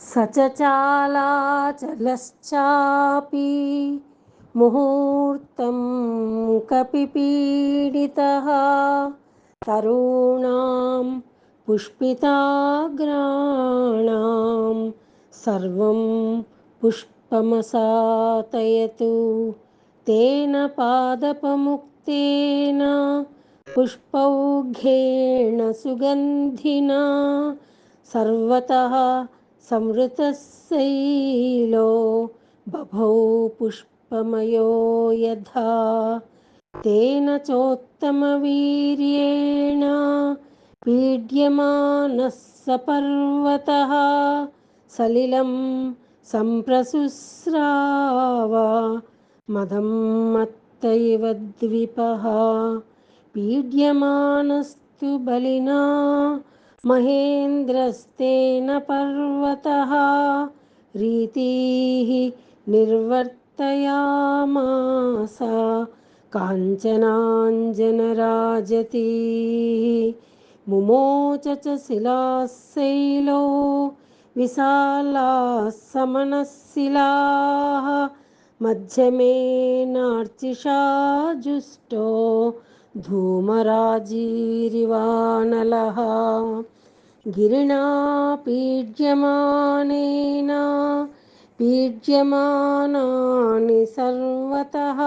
सचचालाचलश्चापि मुहूर्तं कपिपीडितः तरूणां पुष्पिताग्राणां सर्वं पुष्पमसातयतु तेन पादपमुक्तेन पुष्पौघ्रेण सुगन्धिना सर्वतः संवृतशैलो बभौ पुष्पमयो यथा तेन चोत्तमवीर्येण पीड्यमानः स पर्वतः सलिलं सम्प्रसुस्राव मदं मत्त इव द्विपः पीड्यमानस्तु बलिना महेन्द्रस्तेन पर्वतः रीतिः निर्वर्तयामास काञ्चनाञ्जनराजतीः मुमोच च शिलाशैलो विशालाः समनशिलाः मध्यमेनार्चिषा जुष्टो धूमराजीरिवानलः गिरिणा पीड्यमानेन पीड्यमानानि सर्वतः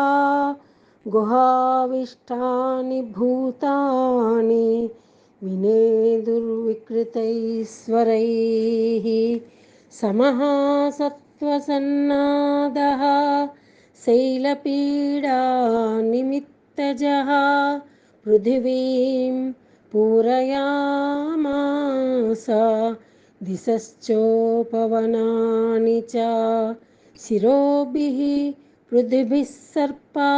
गुहाविष्टानि भूतानि विनेदुर्विकृतैश्वरैः समः सत्त्वसन्नादः शैलपीडानिमित्तजः पृथिवीं पूरयामास दिशश्चोपवनानि च शिरोभिः पृथिभिः सर्पा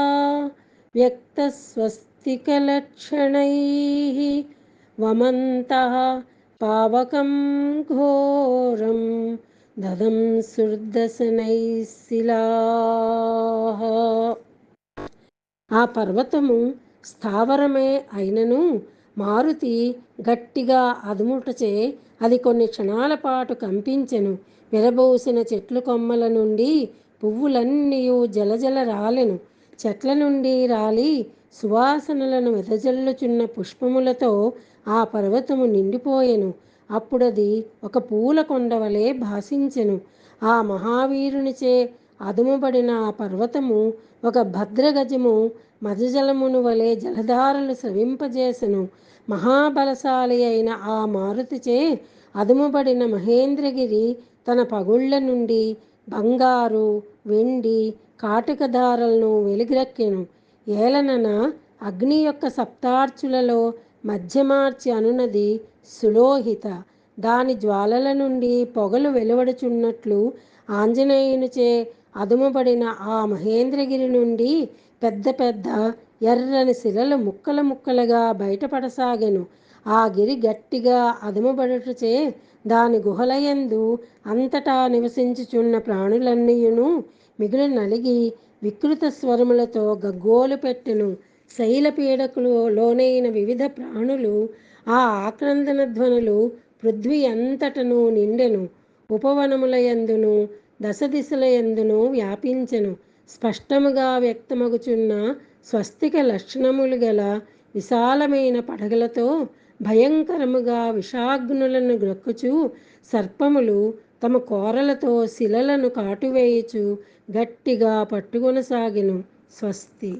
व्यक्तस्वस्तिकलक्षणैः वमन्तः पावकं घोरं ददं सुर्दशनैः शिलाः ఆ పర్వతము స్థావరమే అయినను మారుతి గట్టిగా అదుముటచే అది కొన్ని క్షణాల పాటు కంపించెను. విరబోసిన చెట్లు కొమ్మల నుండి పువ్వులన్నీ జలజల రాలెను. చెట్ల నుండి రాలి సువాసనలను వెదజల్లుచున్న పుష్పములతో ఆ పర్వతము నిండిపోయెను. అప్పుడది ఒక పూల కొండవలే భాసించెను. ఆ మహావీరునిచే అదుముబడిన ఆ పర్వతము ఒక భద్రగజము మధుజలమును వలె జలధారలు స్రవింపజేసెను. మహాబలశాలి అయిన ఆ మారుతిచే అదుముబడిన మహేంద్రగిరి తన పగుళ్ల నుండి బంగారు వెండి కాటుకధారలను వెలుగురక్కెను. ఏలనన అగ్ని యొక్క సప్తార్చులలో మధ్యమార్చి అనునది సులోహిత. దాని జ్వాలల నుండి పొగలు వెలువడుచున్నట్లు ఆంజనేయునిచే అదుముబడిన ఆ మహేంద్రగిరి నుండి పెద్ద పెద్ద ఎర్రని శిలలు ముక్కలు ముక్కలుగా బయటపడసాగెను. ఆ గిరి గట్టిగా అదుముబడుటచే దాని గుహలయందు అంతటా నివసించుచున్న ప్రాణులన్నీయును మిగులు నలిగి వికృత స్వరములతో గగ్గోలు పెట్టెను. శైలపీడకులు లోనైన వివిధ ప్రాణులు ఆ ఆక్రందన ధ్వనులు పృథ్వీ అంతటను నిండెను. ఉపవనములయందును దశ దిశలయందును వ్యాపించెను. స్పష్టముగా వ్యక్తమగుచున్న స్వస్తిక లక్షణములు గల విశాలమైన పడగలతో భయంకరముగా విషాగ్నులను గ్రక్కుచు సర్పములు తమ కోరలతో శిలలను కాటువేయుచు గట్టిగా పట్టుకొనసాగెను. స్వస్తి.